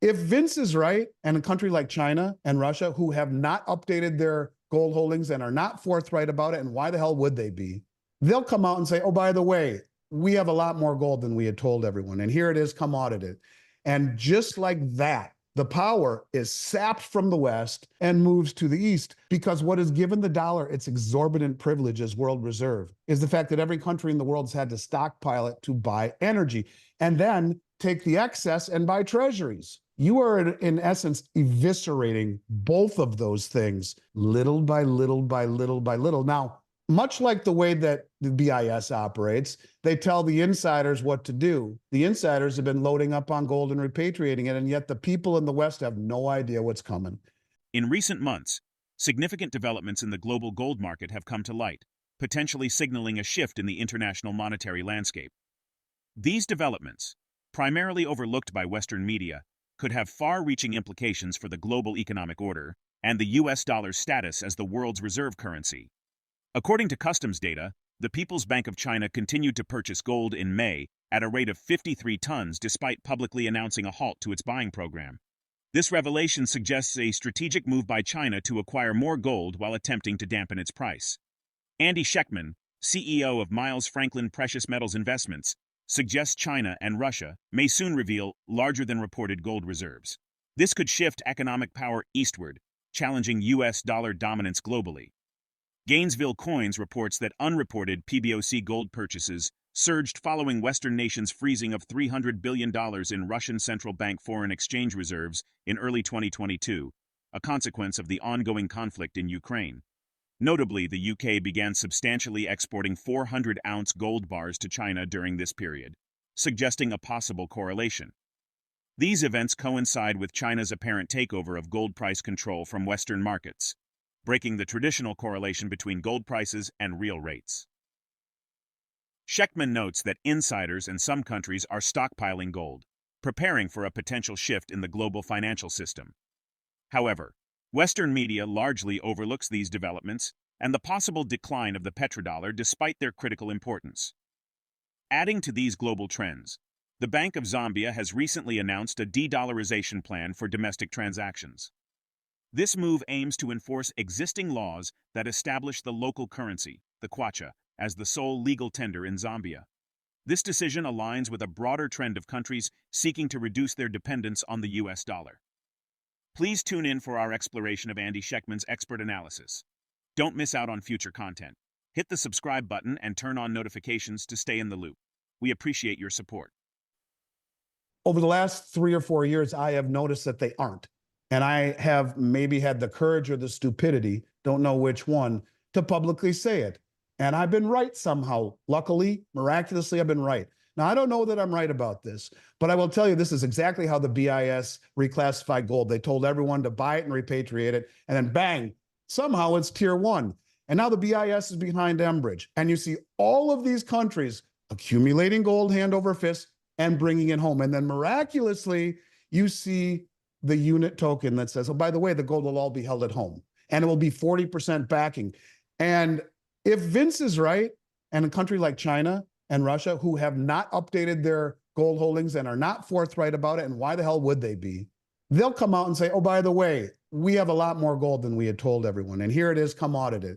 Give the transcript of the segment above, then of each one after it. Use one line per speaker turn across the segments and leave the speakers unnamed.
If Vince is right, and a country like China and Russia, who have not updated their gold holdings and are not forthright about it, and why the hell would they be? They'll come out and say, oh, by the way, we have a lot more gold than we had told everyone. And here it is, come audited. And just like that, the power is sapped from the West and moves to the East, because what has given the dollar its exorbitant privilege as world reserve is the fact that every country in the world has had to stockpile it to buy energy and then take the excess and buy treasuries. You are, in essence, eviscerating both of those things little by little by little by little. Now, much like the way that the BIS operates, they tell the insiders what to do. The insiders have been loading up on gold and repatriating it, and yet the people in the West have no idea what's coming.
In recent months, significant developments in the global gold market have come to light, potentially signaling a shift in the international monetary landscape. These developments, primarily overlooked by Western media, could have far-reaching implications for the global economic order and the US dollar's status as the world's reserve currency. According to customs data, the People's Bank of China continued to purchase gold in May at a rate of 53 tons despite publicly announcing a halt to its buying program. This revelation suggests a strategic move by China to acquire more gold while attempting to dampen its price. AndySchectman, CEO of Miles Franklin Precious Metals Investments, suggests China and Russia may soon reveal larger-than-reported gold reserves. This could shift economic power eastward, challenging US dollar dominance globally. Gainesville Coins reports that unreported PBOC gold purchases surged following Western nations' freezing of $300 billion in Russian central bank foreign exchange reserves in early 2022, a consequence of the ongoing conflict in Ukraine. Notably, the UK began substantially exporting 400-ounce gold bars to China during this period, suggesting a possible correlation. These events coincide with China's apparent takeover of gold price control from Western markets, breaking the traditional correlation between gold prices and real rates. Schectman notes that insiders in some countries are stockpiling gold, preparing for a potential shift in the global financial system. However, Western media largely overlooks these developments and the possible decline of the petrodollar despite their critical importance. Adding to these global trends, the Bank of Zambia has recently announced a de-dollarization plan for domestic transactions. This move aims to enforce existing laws that establish the local currency, the kwacha, as the sole legal tender in Zambia. This decision aligns with a broader trend of countries seeking to reduce their dependence on the US dollar. Please tune in for our exploration of AndySchectman's expert analysis. Don't miss out on future content. Hit the subscribe button and turn on notifications to stay in the loop. We appreciate your support.
Over the last 3 or 4 years, I have noticed that they aren't. And I have maybe had the courage or the stupidity, don't know which one, to publicly say it. And I've been right somehow. Luckily, miraculously, I've been right. Now, I don't know that I'm right about this, but I will tell you this is exactly how the BIS reclassified gold. They told everyone to buy it and repatriate it, and then bang, somehow it's tier 1. And now the BIS is behind Enbridge. And you see all of these countries accumulating gold hand over fist and bringing it home. And then miraculously, you see the unit token that says, oh, by the way, the gold will all be held at home. And it will be 40% backing. And if Vince is right, and a country like China and Russia, who have not updated their gold holdings and are not forthright about it, and why the hell would they be? They'll come out and say, oh, by the way, we have a lot more gold than we had told everyone. And here it is, come audited.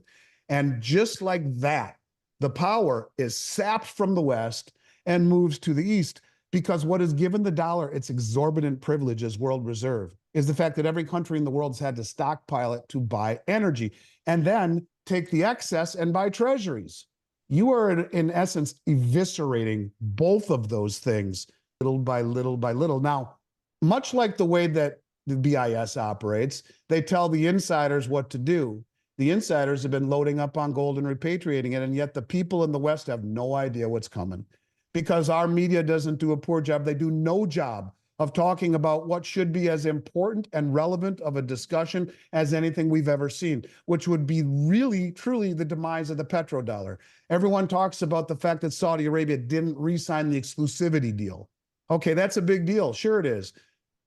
And just like that, the power is sapped from the West and moves to the East, because what has given the dollar its exorbitant privilege as world reserve is the fact that every country in the world has had to stockpile it to buy energy and then take the excess and buy treasuries. You are, in essence, eviscerating both of those things little by little by little. Now, much like the way that the BIS operates, they tell the insiders what to do. The insiders have been loading up on gold and repatriating it, and yet the people in the West have no idea what's coming. Because our media doesn't do a poor job. They do no job of talking about what should be as important and relevant of a discussion as anything we've ever seen, which would be really, truly the demise of the petrodollar. Everyone talks about the fact that Saudi Arabia didn't re-sign the exclusivity deal. Okay, that's a big deal. Sure it is.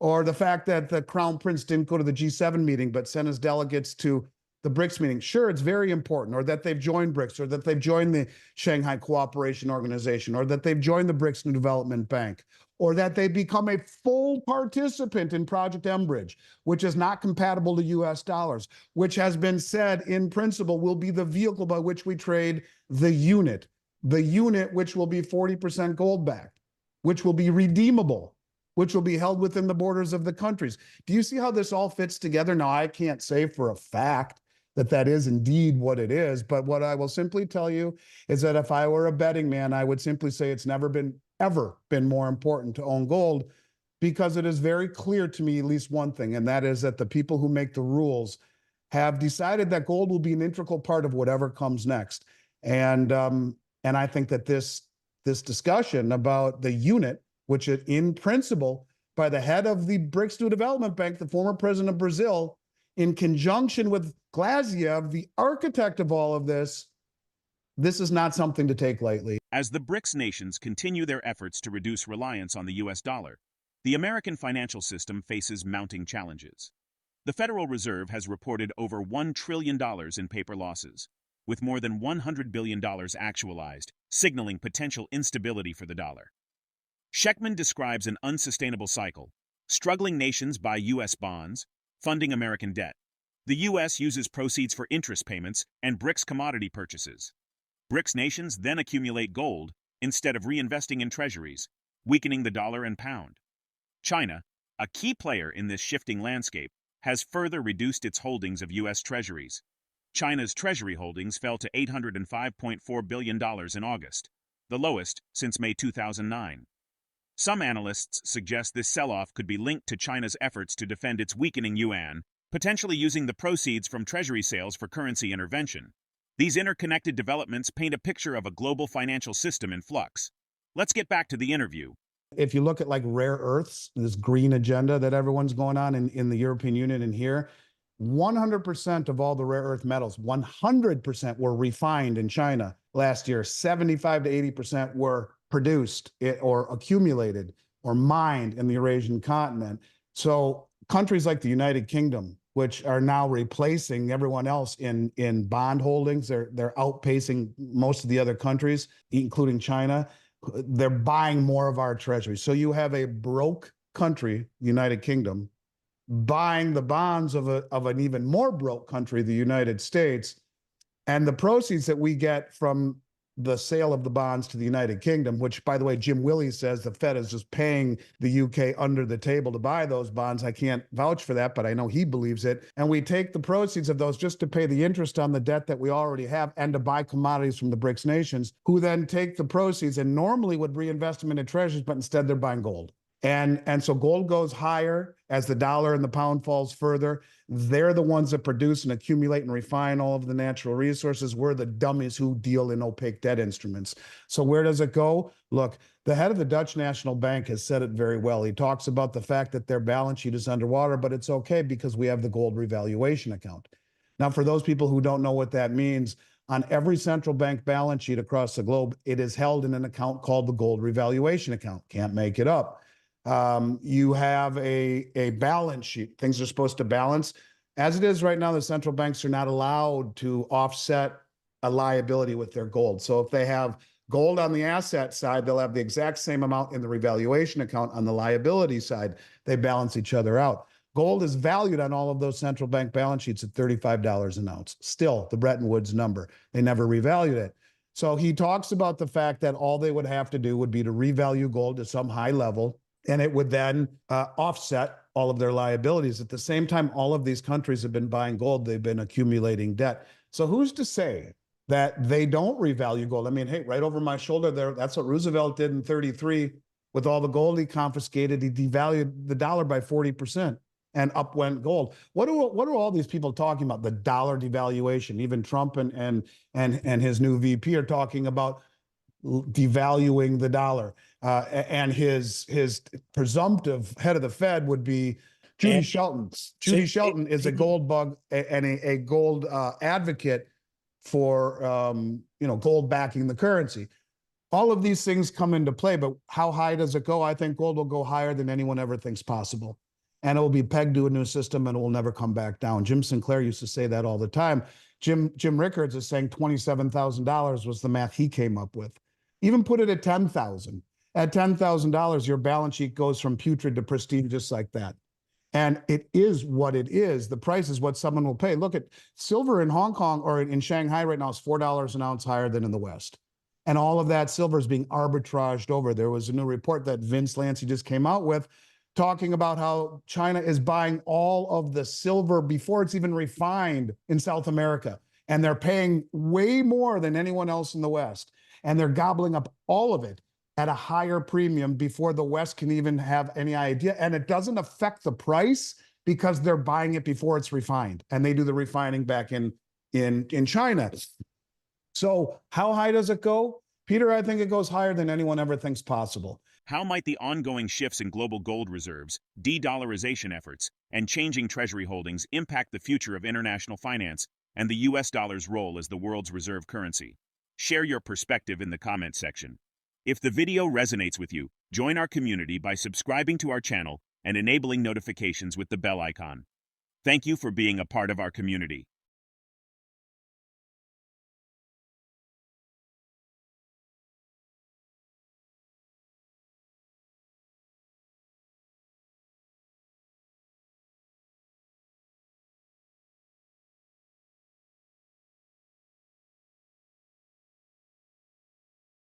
Or the fact that the Crown Prince didn't go to the G7 meeting but sent his delegates to the BRICS meeting. Sure, it's very important. Or that they've joined BRICS, or that they've joined the Shanghai Cooperation Organization, or that they've joined the BRICS New Development Bank, or that they become a full participant in Project Enbridge, which is not compatible to US dollars, which has been said in principle will be the vehicle by which we trade the unit which will be 40% gold backed, which will be redeemable, which will be held within the borders of the countries. Do you see how this all fits together? Now, I can't say for a fact that that is indeed what it is, but what I will simply tell you is that if I were a betting man, I would simply say it's never been, ever been more important to own gold, because it is very clear to me at least one thing, and that is that the people who make the rules have decided that gold will be an integral part of whatever comes next. And I think that this discussion about the unit, which is in principle by the head of the BRICS New Development Bank, the former president of Brazil, in conjunction with Glaziev, the architect of all of this is not something to take lightly.
As the BRICS nations continue their efforts to reduce reliance on the US dollar, the American financial system faces mounting challenges. The Federal Reserve has reported over $1 trillion in paper losses, with more than $100 billion actualized, signaling potential instability for the dollar. Schectman describes an unsustainable cycle. Struggling nations buy U.S. bonds, funding American debt. The U.S. uses proceeds for interest payments and BRICS commodity purchases. BRICS nations then accumulate gold instead of reinvesting in treasuries, weakening the dollar and pound. China, a key player in this shifting landscape, has further reduced its holdings of U.S. treasuries. China's treasury holdings fell to $805.4 billion in August, the lowest since May 2009. Some analysts suggest this sell-off could be linked to China's efforts to defend its weakening yuan, potentially using the proceeds from treasury sales for currency intervention. These interconnected developments paint a picture of a global financial system in flux. Let's get back to the interview.
If you look at like rare earths, this green agenda that everyone's going on in the European Union and here, 100% of all the rare earth metals, 100% were refined in China last year. 75 to 80% were produced or accumulated or mined in the Eurasian continent. So countries like the United Kingdom, which are now replacing everyone else in bond holdings, they're outpacing most of the other countries, including China. They're buying more of our treasuries. So you have a broke country, the United Kingdom, buying the bonds of an even more broke country, the United States, and the proceeds that we get from the sale of the bonds to the United Kingdom, which, by the way, Jim Willey says the Fed is just paying the UK under the table to buy those bonds. I can't vouch for that, but I know he believes it. And we take the proceeds of those just to pay the interest on the debt that we already have and to buy commodities from the BRICS nations, who then take the proceeds and normally would reinvest them into treasuries, but instead they're buying gold. And so gold goes higher as the dollar and the pound falls further. They're the ones that produce and accumulate and refine all of the natural resources. We're the dummies who deal in opaque debt instruments. So where does it go? Look, the head of the Dutch National Bank has said it very well. He talks about the fact that their balance sheet is underwater, but it's okay because we have the gold revaluation account. Now, for those people who don't know what that means, on every central bank balance sheet across the globe, it is held in an account called the gold revaluation account. Can't make it up. You have a balance sheet. Things are supposed to balance. As it is right now, the central banks are not allowed to offset a liability with their gold. So if they have gold on the asset side, they'll have the exact same amount in the revaluation account on the liability side. They balance each other out. Gold is valued on all of those central bank balance sheets at $35 an ounce. Still, the Bretton Woods number. They never revalued it. So he talks about the fact that all they would have to do would be to revalue gold to some high level, and it would then offset all of their liabilities. At the same time, all of these countries have been buying gold. They've been accumulating debt. So who's to say that they don't revalue gold? I mean, hey, right over my shoulder there, that's what Roosevelt did in 33 with all the gold he confiscated. He devalued the dollar by 40%, and up went gold. What are all these people talking about? The dollar devaluation. Even Trump and his new VP are talking about devaluing the dollar. And his presumptive head of the Fed would be Judy Shelton. Judy Shelton is a gold bug and a gold advocate for gold backing the currency. All of these things come into play, but how high does it go? I think gold will go higher than anyone ever thinks possible. And it will be pegged to a new system and it will never come back down. Jim Sinclair used to say that all the time. Jim Rickards is saying $27,000 was the math he came up with. Even put it at 10,000. At $10,000, your balance sheet goes from putrid to pristine just like that. And it is what it is. The price is what someone will pay. Look at silver in Hong Kong or in Shanghai right now is $4 an ounce higher than in the West. And all of that silver is being arbitraged over. There was a new report that Vince Lancy just came out with talking about how China is buying all of the silver before it's even refined in South America. And they're paying way more than anyone else in the West. And they're gobbling up all of it at a higher premium before the West can even have any idea. And it doesn't affect the price because they're buying it before it's refined. And they do the refining back in China. So how high does it go? Peter, I think it goes higher than anyone ever thinks possible.
How might the ongoing shifts in global gold reserves, de-dollarization efforts, and changing treasury holdings impact the future of international finance and the US dollar's role as the world's reserve currency? Share your perspective in the comment section. If the video resonates with you, join our community by subscribing to our channel and enabling notifications with the bell icon. Thank you for being a part of our community.